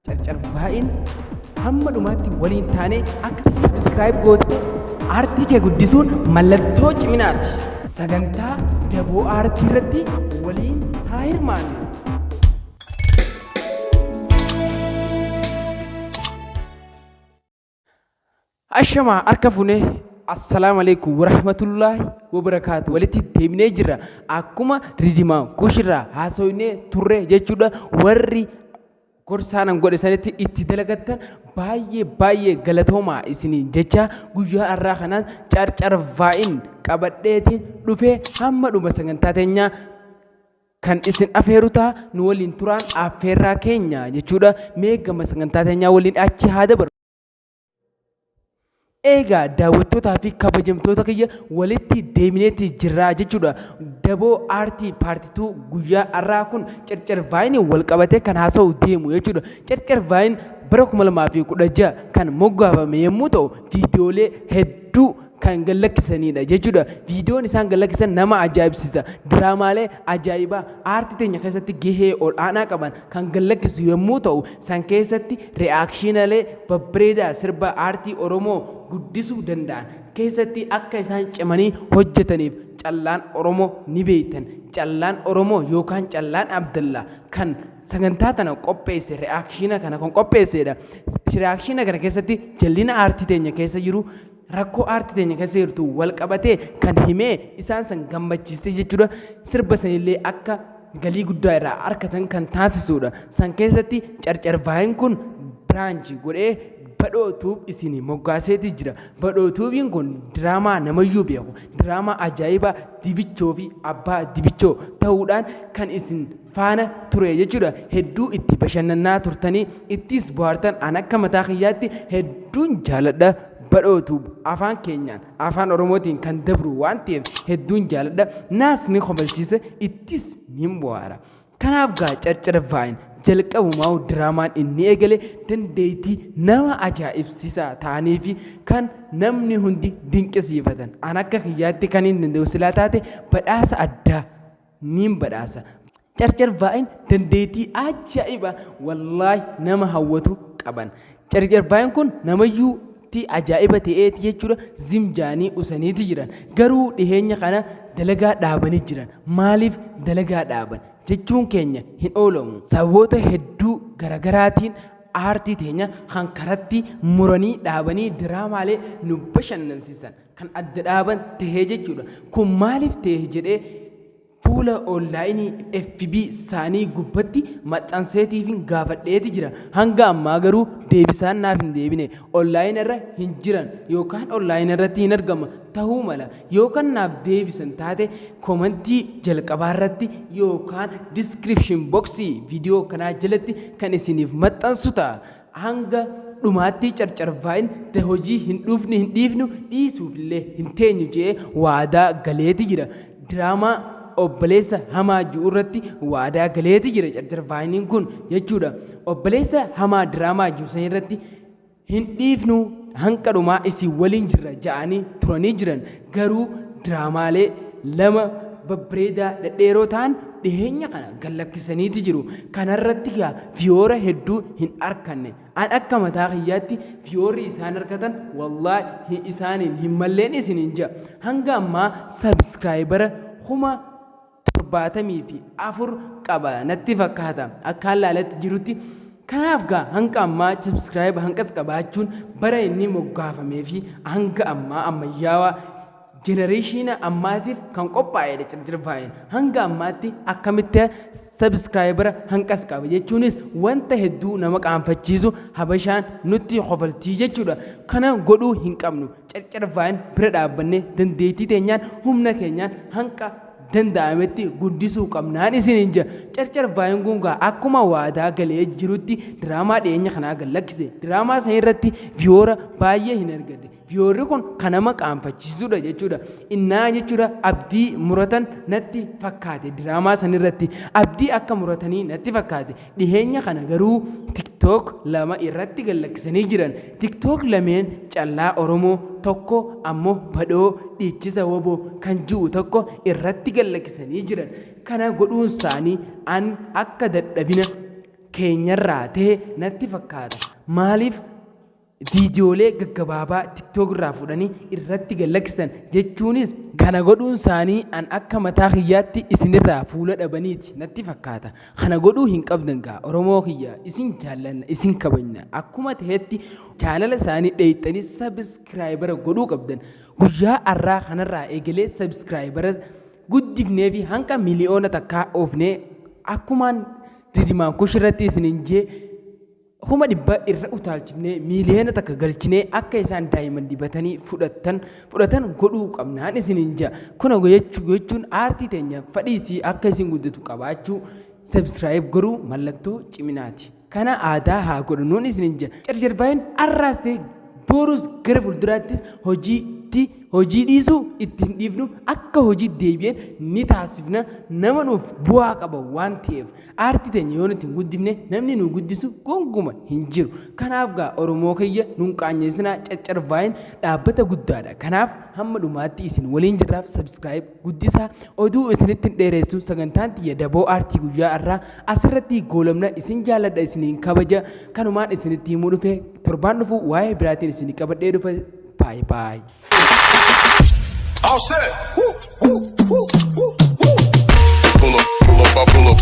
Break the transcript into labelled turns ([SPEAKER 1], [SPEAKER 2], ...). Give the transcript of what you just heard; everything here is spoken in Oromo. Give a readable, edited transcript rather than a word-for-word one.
[SPEAKER 1] Carcar VINE hamma dhumaatti waliin taane akka subscribe gootu aartii kee guddisuun mallattoo ciminaati. Sagantaa daboo aartii irratti waliin haa hirmaannu. Ashamaa harka fuunee Assalamu alaikum warahmatullahi wabarakatuh. Walitti deebinee jirra. Akkuma Ridii kushirraa haasoofnee turre jechuudha. Warri gorsaanan godhe sanitti itti dalagattan baay'ee galatoomaa isiniin jecha guyyaa har'aa kanaan Carcar VINE qabadheetiin dhufee hamma dhuma sagantaa teenyaa kan isin afeeru ta'a nu waliin turaan affeerraa keenya jechuudha. Mee gama sagantaa teenyaa waliin achi haa dabarru. Egaa daawwattootaa fi kabajamtoota kiyya walitti deebineetti jirraa jechuudha. Daboo aartii paartii 2 guyyaa har'aa kun Carcar VINE wal qabatee kan haasa'u deemu jechuudha. Carcar VINE bara 2016 kan moggaafame yommuu ta'u viidiyoolee hedduu kan gallakkisanidha jechuudha. Viidiyoon isaan gallakkisan nama ajaa'ibsiisa. Diraamaalee ajaa'ibaa aartii teenya keessatti gahee ol'aanaa qaban kan gallakkisu yommuu ta'u san keessatti reakshiinalee babbareedaa sirba aartii oromoo guddisuu danda'an keessatti akka isaan cimanii hojjetaniif callaan oromoo ni beektan. Callaan oromoo yookaan callaan Abdallaa kan sagantaa tana qopheesse reakshiina kana kan qopheessedha. Reakshiina kana keessatti jallina aartii teenya keessa jiru rakkoo aartii teenya keessa jirtu wal qabatee kan himee isaan san gammachiisee jechuudha. Sirba sanillee akka galii guddaa irraa argatan kan taasisudha. San keessatti Carcar VINE kun biraanchii godhee badhootuuf isin moggaaseeti jira. Badhootuubiin kun diraamaa namayyuu beeku. Diraamaa ajaa'ibaa dibichoo fi abbaa dibichoo ta'uudhaan kan isin faana ture jechuudha. Hedduu itti bashannanaa turtanii ittis bohaartan an akka mataa kiyyaatti hedduun jaaladha. Badhootuuf afaan keenyaan afaan oromootiin kan dabru waan ta'eef hedduun jaaladha. Naas ni kobalchiisa ittis ni bohaara. Kanaaf gaa Carcar VINE jalqabumaa diraamaan inni eegale dandeettii nama ajaa'ibsiisaa ta'anii fi kan namni hundi dinqisiifatan an akka kiyyaatti kan hin danda'u silaa taate badhaasa addaa ni badhaasa. Carcar VINE dandeettii ajaa'ibaa wallaahi nama hawwatu qaban. Carcar VINE kun namayyuu ajaa'iba ta'eeti jechuudha. Zimjaanii usaniiti jiran garuu dhiheenya kana dalagaa dhaabanii jiran. Maaliif dalagaa dhaaban jechuun keenya hin oolamu. Sababoota hedduu garagaraatiin aartii teenya kan karatti muranii dhaabanii diraamaalee nu bashannansiisan kan adda dhaaban tahee jechuudha. Kun maaliif ta'e jedhee fuula onlaayinii FB isaanii gubbatti maxxanseetiif gaafadheeti jira. Hanga ammaa garuu deebisaan naaf hin deebine. Onlaayinii irra hin jiran yookaan onlaayinii irratti hin argama ta'uu mala. Yookaan naaf deebisan taate komentii jalqabaa irratti yookaan description boxii viidiyoo kanaa jalatti kan isiniif maxxansu ta'a. Hanga dhumaatti Carcar VINE hojii hin dhufne hin dhiifnu dhiisuuf illee hin teenyu jedhee waadaa galeeti jira. Diraamaa obboleessa hamaa jiru irratti waadaa galeeti jira Carcar VINE kun jechuudha. Obboleessa hamaa diraamaa jiru san irratti hin dhiifnu hanqa dhumaa isin waliin jirra ja'anii turanii jiran. Garuu diraamaalee lama babbareedaa dhedheeroo ta'an dhiheenya kana gallakkisaniiti jiru. Kanarratti gaa viyoora hedduu hin arganne. An akka mataa kiyyaatti viyoorri isaan argatan wallaahi isaaniin hin malleen isiniin jira. Hanga ammaa sabskiraayibara 74,000 qaba natti fakkaata akkaan laalatti jirutti. Kanaaf gaa hanga ammaa subscribe hanqas qabaachuun bara inni moggaafamee fi hanga ammaa ammayyaawaa jenereeshina ammaatiif kan qophaa'edha Carcar VINE. Hanga ammaatti akkamitti subscriber hanqas qaba jechuunis wanta hedduu nama qaanfachiisu habashaan nutti qofaltii jechuudha. Kana godhuu hin qabnu. Carcar VINE bira dhaabbannee dandeettii teenyaan humna keenyaan hanqa danda'ametti guddisuu qabnaan isiniin jira. Carcar VINE kun gaa akkuma waadaa galee jirutti diraamaa dhiyeenya kanaa gallakkise. Diraamaa san irratti viyoora baay'ee hin argadde. Viyoorri kun kan nama qaanfachiisudha jechuudha. Innaa jechuudha abdii muratan natti fakkaate diraamaa san irratti. Abdii akka muratanii natti fakkaate. Dhiheenya kana garuu TikTok lama irratti gallakkisanii jiran. TikTok lameen callaa oromoo tokko ammoo badhoo dhiichisa woboo kan jiru tokko irratti gallakkisanii jiran. Kana godhuun isaanii an akka dadhabina keenyarraa ta'e natti fakkaata. Maaliif viidiyoolee gaggabaabaa TikTok irraa fudhanii irratti gallakkisan jechuunis kana godhuun isaanii an akka mataa kiyyaatti isinirraa fuula dhabaniiti natti fakkaata. Kana godhuu hin qabdan gaa Oromoo kiyya isin jaallanna isin kabajna akkuma ta'etti chaanala isaanii dheeyxanii sabskiraayibara godhuu qabdan. Guyyaa har'aa kanarraa eegalee sabskiraayibara guddifnee fi hanga miliyoona takkaa oofnee akkumaan ridimaan kush irratti isinin jee Huma dhibba irra utaalchifnee miiliyoona takka galchinee akka isaan daa'imman dibatanii fudhatan godhuu qabnaan isinin jaa. Kuna gochuun aartii teenya fadhiisii akka isin guddatu qabaachuu subscribe godhuu mallattoo ciminaati. Kana aadaa haa godhannuun isinin jaa. Carcarbaayeen arraas ta'e boruus gara fuulduraattis hojii dhiisuu ittiin dhiifnu akka hojii deebi'een ni taasifna nama nuuf bu'aa qaba waan ta'eef aartii teenya yoo nuti hin guddifne namni nu guddisu gonguma hin jiru. Kanaaf gaa Oromoo kiyya nuun qaanyeessinaa caccarbaa'een dhaabbata guddaadha. Kanaaf hamma dhumaatti isin waliin jirraaf subscribe guddisaa oduu isinitti hin dheeressu sagantaan tiyya daboo aartii guyyaa irraa asirratti goolamna isin jaalladha isiniin kabaja kanumaan isinitti himuu dhufe torbaan dhufu waa'ee biraatiin isinii qabadhee dhufe bye bye. All set. Pull up,